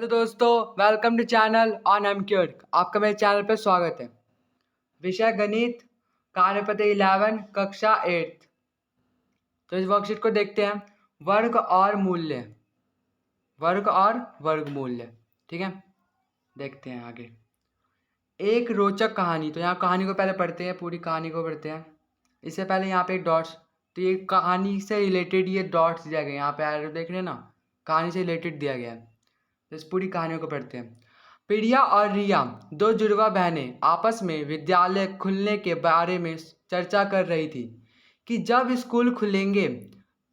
Hello दोस्तों, welcome to channel on M cured. आपका मेरे चैनल पर स्वागत है। विषय गणित, कार्यपत्र 11, कक्षा 8। तो इस वर्कशीट को देखते हैं। वर्ग और मूल्य, वर्ग और वर्गमूल्य। ठीक है, देखते हैं आगे। एक रोचक कहानी। तो यहाँ कहानी को पहले पढ़ते हैं, पूरी कहानी को पढ़ते हैं। इससे पहले यहाँ पे एक डॉट्स, तो ये कहानी से रिलेटेड ये डॉट्स दिया गया, यहाँ पे एरो देख रहे हैं ना, कहानी से रिलेटेड दिया गया है। तो इस पूरी कहानियों को पढ़ते हैं। प्रिया और रिया, दो जुड़वा बहनें, आपस में विद्यालय खुलने के बारे में चर्चा कर रही थी कि जब स्कूल खुलेंगे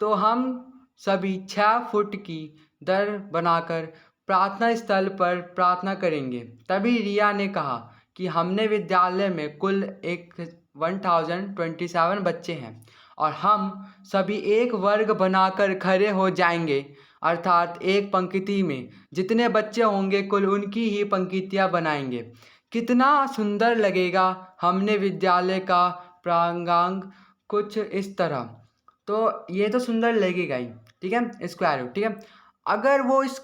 तो हम सभी 6 फुट की दर बनाकर प्रार्थना स्थल पर प्रार्थना करेंगे। तभी रिया ने कहा कि हमने विद्यालय में कुल 1027 बच्चे हैं और हम सभी एक वर्ग बनाकर खड़े हो जाएंगे, अर्थात एक पंक्ति में जितने बच्चे होंगे कुल उनकी ही पंक्तियाँ बनाएंगे। कितना सुंदर लगेगा। हमने विद्यालय का प्रांगण कुछ इस तरह। तो ये तो सुंदर लगेगा ही, ठीक है। स्क्वायर रूट, ठीक है। अगर वो उस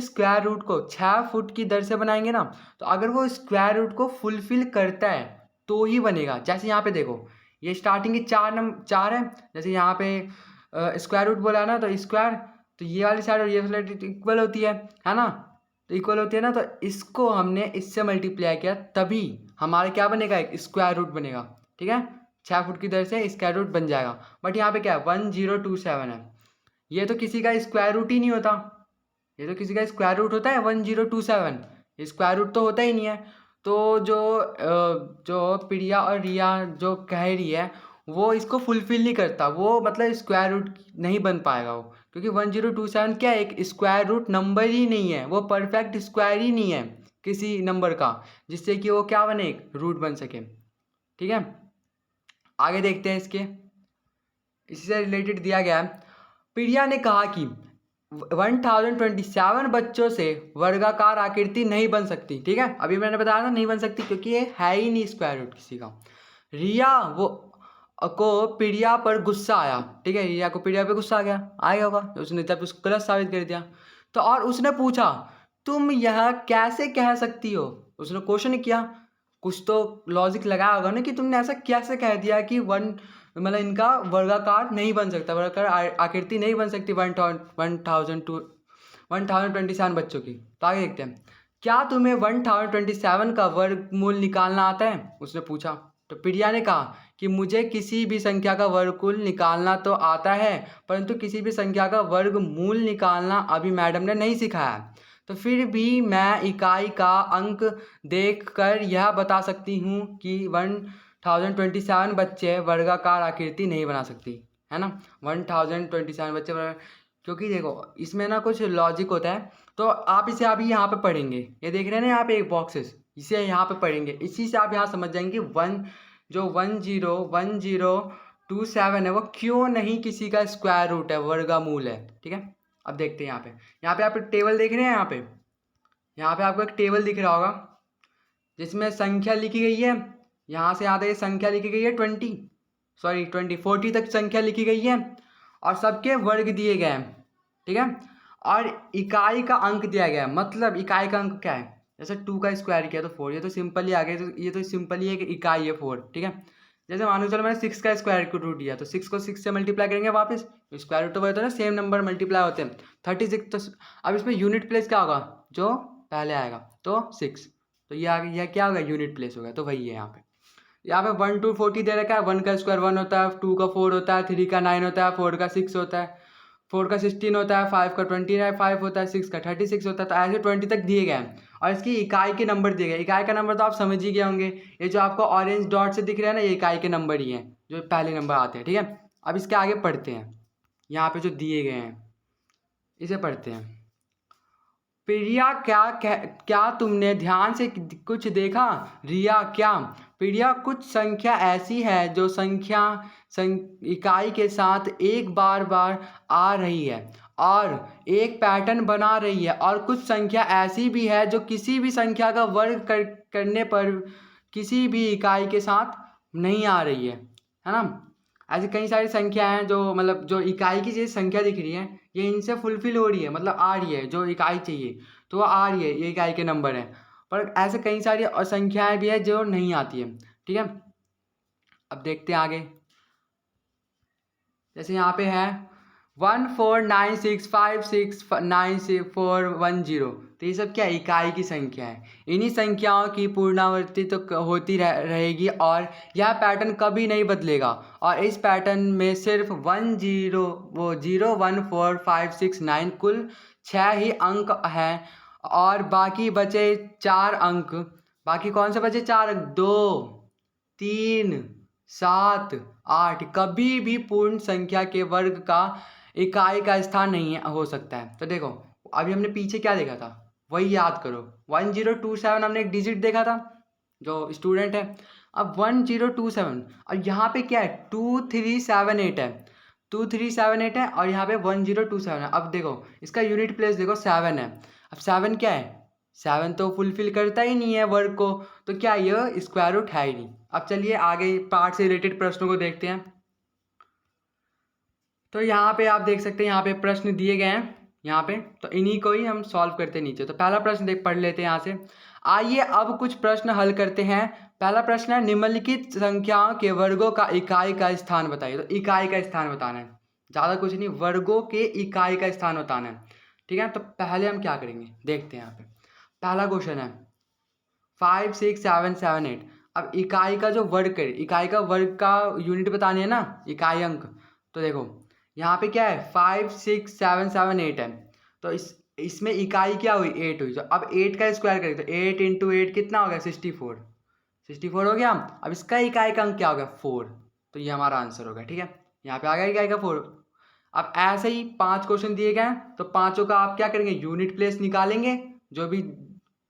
स्क्वायर रूट को 6 फुट की दर से बनाएंगे ना, तो अगर वो स्क्वायर रूट को फुलफिल करता है तो ही बनेगा। जैसे यहाँ पे देखो, ये स्टार्टिंग की 4 है। जैसे यहाँ पे स्क्वायर रूट बोला है ना, तो स्क्वायर, तो ये वाली साइड और ये वाली साइड इक्वल होती है ना। तो इक्वल होती है ना, तो इसको हमने इससे मल्टीप्लाई किया, तभी हमारा क्या बनेगा, एक स्क्वायर रूट बनेगा। ठीक है, 6 फुट की दर से स्क्वायर रूट बन जाएगा। बट यहाँ पे क्या है, 1027 है। ये तो किसी का स्क्वायर रूट ही नहीं होता। ये तो किसी का स्क्वायर रूट होता है 1027, स्क्वायर रूट तो होता ही नहीं है। तो जो प्रिया और रिया जो कह रही है वो इसको फुलफिल नहीं करता। वो मतलब स्क्वायर रूट नहीं बन पाएगा वो, क्योंकि 1027 क्या है, एक स्क्वायर रूट नंबर ही नहीं है। वो परफेक्ट स्क्वायर ही नहीं है किसी नंबर का, जिससे कि वो क्या बने, एक रूट बन सके। ठीक है, आगे देखते हैं। इसी से रिलेटेड दिया गया है। प्रिया ने कहा कि 1027 बच्चों से वर्गाकार आकृति नहीं बन सकती। ठीक है, अभी मैंने बताया ना नहीं बन सकती, क्योंकि ये है ही नहीं स्क्वायर रूट किसी का। रिया को प्रिया पर गुस्सा आया। ठीक है, रिया को प्रिया पे गुस्सा आ गया होगा, तो उसने तब उसको गलत साबित कर दिया। तो और उसने पूछा, तुम यह कैसे कह सकती हो। उसने क्वेश्चन किया, कुछ तो लॉजिक लगाया होगा ना कि तुमने ऐसा कैसे कह दिया कि मतलब इनका वर्गाकार नहीं बन सकता, वर्गाकार आकृति नहीं बन सकती 1027 बच्चों की। तो आगे देखते हैं। क्या तुम्हें 1027 का वर्गमूल निकालना आता है, उसने पूछा। तो प्रिया ने कहा कि मुझे किसी भी संख्या का वर्गमूल निकालना तो आता है, परंतु किसी भी संख्या का वर्गमूल निकालना अभी मैडम ने नहीं सिखाया। तो फिर भी मैं इकाई का अंक देखकर यह बता सकती हूँ कि 1027 बच्चे वर्गाकार आकृति नहीं बना सकती, है ना। 1027 बच्चे क्योंकि देखो इसमें ना कुछ लॉजिक होता है। तो आप इसे अभी यहाँ पे पढ़ेंगे, ये देख रहे हैं ना यहाँ पे एक बॉक्सेस, इसे यहाँ पे पढ़ेंगे। इसी से आप यहाँ समझ जाएंगे 1027 है वो क्यों नहीं किसी का स्क्वायर रूट है, वर्गमूल है। ठीक है, अब देखते हैं यहाँ पे आप टेबल देख रहे हैं। यहाँ पे आपको एक टेबल दिख रहा होगा जिसमें संख्या लिखी गई है। यहाँ से यहाँ तक संख्या लिखी गई है 40 तक संख्या लिखी गई है और सबके वर्ग दिए गए हैं। ठीक है, और इकाई का अंक दिया गया है। मतलब इकाई का अंक क्या है, जैसे 2 का स्क्वायर किया तो 4, ये तो सिंपल ही आ गया। तो ये तो सिंपल ही एक इकाई है 4। ठीक है, जैसे मानो चलो मैंने 6 का स्क्वायर रूट दिया, तो 6 को 6 से मल्टीप्लाई करेंगे वापस, स्क्वायर रूट तो वही होता है ना, सेम नंबर मल्टीप्लाई होते हैं। 36, तो अब इसमें यूनिट प्लेस क्या होगा, जो पहले आएगा, तो 6। तो ये आ गया, यह क्या होगा, यूनिट प्लेस होगा। तो वही है यहाँ पे 1 to 40 दे रखा है। 1 का स्क्वायर 1 होता है, 2 का 4 होता है, 3 का 9 होता है, 4 का 6 होता है, 4 का 16 होता है, 5 का 25 होता है, 6 का 36 होता है। तो ऐसे 20 तक दिए गए हैं और इसकी इकाई के नंबर दिए गए। इकाई का नंबर तो आप समझ ही गए होंगे, ये जो आपको ऑरेंज डॉट से दिख रहा है ना, ये इकाई के नंबर ही हैं, जो पहले नंबर आते हैं। ठीक है, अब इसके आगे पढ़ते हैं। यहाँ पे जो दिए गए हैं इसे पढ़ते हैं। प्रिया, क्या तुमने ध्यान से कुछ देखा। रिया, क्या। प्रिया, कुछ संख्या ऐसी है जो इकाई के साथ एक बार आ रही है और एक पैटर्न बना रही है, और कुछ संख्या ऐसी भी है जो किसी भी संख्या का वर्ग करने पर किसी भी इकाई के साथ नहीं आ रही है ना। ऐसी कई सारी संख्या हैं जो मतलब जो इकाई की जो संख्या दिख रही है, ये इनसे फुलफिल हो रही है, मतलब आ रही है जो इकाई चाहिए। तो वो आ रही है, ये इकाई के नंबर है। पर ऐसे कई सारी संख्याएं भी है जो नहीं आती है, ठीक है। अब देखते हैं आगे, जैसे यहाँ पे है 14965696410, तो ये सब क्या है, इकाई की संख्या है। इन्हीं संख्याओं की पुनरावृत्ति तो होती रहेगी और यह पैटर्न कभी नहीं बदलेगा, और इस पैटर्न में सिर्फ 0 1 4 5 6 9 कुल 6 ही अंक हैं, और बाकी बचे 4 अंक, बाकी कौन से बचे 4 अंक, 2 3 7 8 कभी भी पूर्ण संख्या के वर्ग का इकाई का स्थान नहीं हो सकता है। तो देखो अभी हमने पीछे क्या देखा था, वही याद करो। 1027 हमने एक डिजिट देखा था जो स्टूडेंट है। अब 1027 और यहाँ पे क्या है 2378 है, 2378 है और यहाँ पे 1027 है। अब देखो इसका यूनिट प्लेस देखो 7 है। अब 7 क्या है, 7 तो फुलफिल करता ही नहीं है वर्ग को, तो क्या ये स्क्वायर रूट है ही नहीं। अब चलिए आगे पार्ट से रिलेटेड प्रश्नों को देखते हैं। तो यहाँ पे आप देख सकते हैं, यहाँ पे प्रश्न दिए गए हैं यहाँ पे, तो इन्हीं को ही हम सॉल्व करते नीचे। तो पहला प्रश्न देख पढ़ लेते हैं यहाँ से। आइए अब कुछ प्रश्न हल करते हैं। पहला प्रश्न है निम्नलिखित संख्याओं के वर्गों का इकाई का स्थान बताइए। तो इकाई का स्थान बताना है, ज़्यादा कुछ नहीं, वर्गों के इकाई का स्थान बताना है, ठीक है। तो पहले हम क्या करेंगे देखते हैं यहाँ पे। पहला क्वेश्चन है 5 6 7 7 8। अब इकाई का जो वर्ग करे, इकाई का वर्ग का यूनिट बतानी है ना, इकाई अंक। तो देखो यहाँ पे क्या है 5 6 7 7 8 है, तो इसमें इकाई क्या हुई 8 हुई। तो अब 8 का स्क्वायर करें तो 8 इंटू 8 कितना हो गया 64 हो गया। अब इसका इकाई का अंक क्या हो गया 4, तो ये हमारा आंसर होगा, ठीक है। यहाँ पे आ गया इकाई का 4। अब ऐसे ही 5 क्वेश्चन दिए गए हैं, तो पाँचों का आप क्या करेंगे यूनिट प्लेस निकालेंगे, जो भी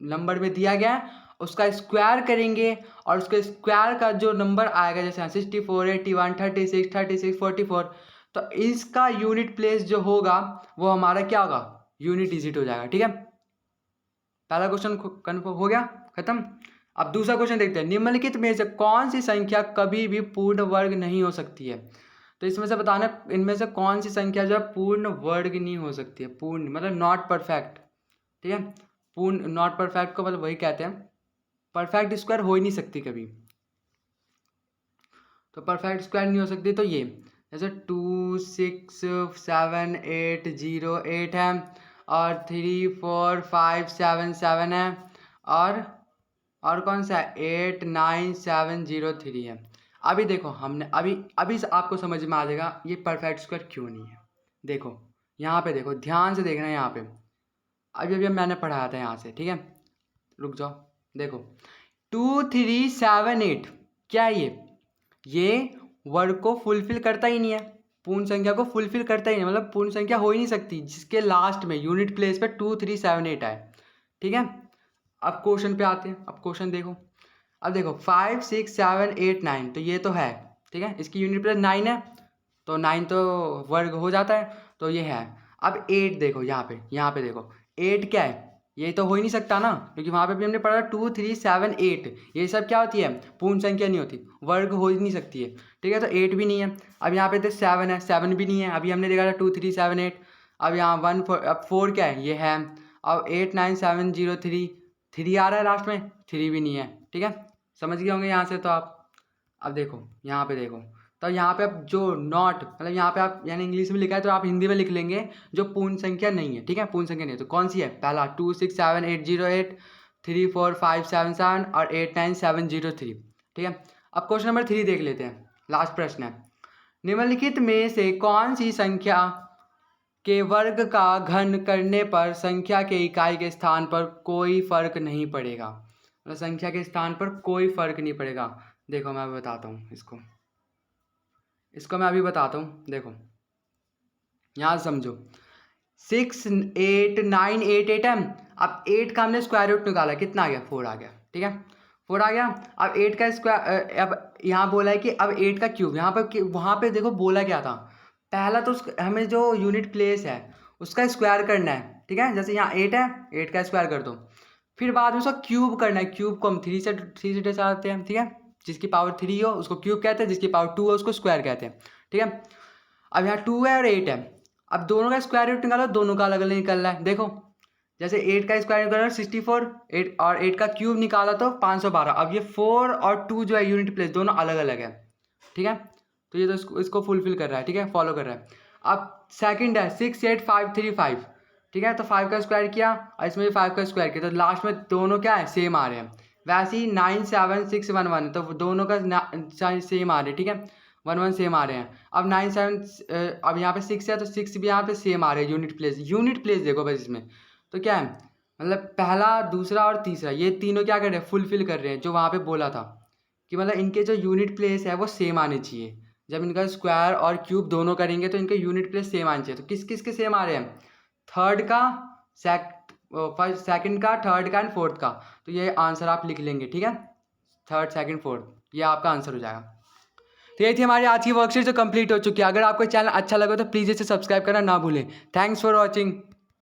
नंबर में दिया गया है उसका स्क्वायर करेंगे, और उसके स्क्वायर का जो नंबर आएगा जैसे 64 81 36 36 44, तो इसका यूनिट प्लेस जो होगा वो हमारा क्या होगा यूनिट डिजिट हो जाएगा, ठीक है। पहला क्वेश्चन कन्फर्म हो गया, खत्म। अब दूसरा क्वेश्चन देखते हैं। निम्नलिखित में से कौन सी संख्या कभी भी पूर्ण वर्ग नहीं हो सकती है। तो इसमें से बताना इनमें से कौन सी संख्या जो है पूर्ण वर्ग नहीं हो सकती है। पूर्ण मतलब नॉट परफेक्ट, ठीक है। पूर्ण नॉट परफेक्ट को मतलब वही कहते हैं, परफेक्ट स्क्वायर हो ही नहीं सकती कभी। तो परफेक्ट स्क्वायर नहीं हो सकती, तो ये जैसे 2 6 7 8 0 8 है, और 3 4 5 7 7 है, और कौन सा है 8 9 7 0 3 है। अभी देखो हमने अभी से आपको समझ में आ जाएगा ये परफेक्ट स्क्वायर क्यों नहीं है। देखो यहाँ पे देखो, ध्यान से देखना है यहाँ पे, अभी मैंने पढ़ाया था यहाँ से, ठीक है। रुक जाओ, देखो 2 3 7 8 क्या है ये वर्ग को फुलफिल करता ही नहीं है, पूर्ण संख्या को फुलफिल करता ही नहीं, मतलब पूर्ण संख्या हो ही नहीं सकती जिसके लास्ट में यूनिट प्लेस पे 2 3 7 8 आए, ठीक है। अब क्वेश्चन पे आते हैं। अब क्वेश्चन देखो, अब देखो 5 6 7 8 9, तो ये तो है, ठीक है, इसकी यूनिट प्लेस 9 है, तो 9 तो वर्ग हो जाता है, तो ये है। अब 8 देखो यहाँ पे देखो 8 क्या है, ये तो हो ही नहीं सकता ना, क्योंकि वहाँ पे भी हमने पढ़ा 2 3 7 8, ये सब क्या होती है पूर्ण संख्या नहीं होती, वर्ग हो ही नहीं सकती है, ठीक है। तो 8 भी नहीं है। अब यहाँ पे तो 7 है, 7 भी नहीं है, अभी हमने देखा था 2 3 7 8। अब यहाँ 1 4, अब 4 क्या है, ये है। अब 8 9 7 0 3 आ रहा है लास्ट में, 3 भी नहीं है, ठीक है। समझ गए होंगे यहाँ से तो आप। अब देखो यहाँ पे देखो, तो यहाँ पे आप जो नॉट मतलब यहाँ पे आप यानी इंग्लिश में लिखा है तो आप हिंदी में लिख लेंगे जो पूर्ण संख्या नहीं है, ठीक है। पूर्ण संख्या नहीं है तो कौन सी है, पहला 2 6 7 8 0 8 3 4 5 7 7 और 8 9 7 0 3, ठीक है। अब क्वेश्चन नंबर 3 देख लेते हैं, लास्ट प्रश्न है। निम्नलिखित में से कौन सी संख्या के वर्ग का घन करने पर संख्या के इकाई के स्थान पर कोई फर्क नहीं पड़ेगा। मतलब संख्या के स्थान पर कोई फर्क नहीं पड़ेगा। देखो मैं बताता हूँ इसको मैं अभी बताता हूँ। देखो यहाँ समझो 6 8 9 8 8 है। अब 8 का हमने स्क्वायर रूट निकाला, कितना आ गया 4 आ गया, ठीक है 4 आ गया। अब 8 का स्क्वायर, अब यहाँ बोला है कि अब 8 का क्यूब, यहाँ पर वहाँ पे देखो बोला क्या था, पहला तो हमें जो यूनिट प्लेस है उसका स्क्वायर करना है, ठीक है। जैसे यहाँ 8 है, 8 का स्क्वायर कर दो, फिर बाद में उसका क्यूब करना है। क्यूब को हम 3 से दर्शाते हैं, ठीक है। जिसकी पावर 3 हो उसको क्यूब कहते हैं, जिसकी पावर 2 हो उसको स्क्वायर कहते हैं, ठीक है। अब यहाँ 2 है और 8 है, अब दोनों का स्क्वायर रूट निकालो, दोनों का अलग अलग निकल रहा है। देखो जैसे 8 का स्क्वायर निकाला 64, 8 और 8 का क्यूब निकाला तो 512। अब ये 4 और 2 जो है यूनिट प्लेस दोनों अलग अलग है, ठीक है। तो ये तो इसको फुलफिल कर रहा है, ठीक है, फॉलो कर रहा है। अब सेकंड है 68535, ठीक है। तो 5 का स्क्वायर किया और इसमें भी 5 का स्क्वायर किया, तो लास्ट में दोनों क्या है, सेम आ रहे हैं। वैसे ही 97611, तो दोनों का सेम आ रहे हैं, ठीक है, 11 सेम आ रहे हैं। अब 97, अब यहाँ पे 6 है तो 6 भी यहाँ पे सेम आ रहे हैं यूनिट प्लेस देखो बस इसमें। तो क्या है, मतलब पहला, दूसरा और तीसरा ये तीनों क्या कर रहे हैं, फुलफिल कर रहे हैं जो वहाँ पे बोला था कि मतलब इनके जो यूनिट प्लेस है वो सेम आने चाहिए। जब इनका स्क्वायर और क्यूब दोनों करेंगे तो इनके यूनिट प्लेस सेम आने चाहिए। तो किस किस के सेम आ रहे हैं, थर्ड का, फर्स्ट सेकंड का, थर्ड का एंड फोर्थ का। तो ये आंसर आप लिख लेंगे, ठीक है, थर्ड सेकंड फोर्थ, ये आपका आंसर हो जाएगा। तो ये थी हमारी आज की वर्कशीट जो कंप्लीट हो चुकी है। अगर आपको चैनल अच्छा लगा तो प्लीज़ इसे सब्सक्राइब करना ना भूलें। Thanks for watching.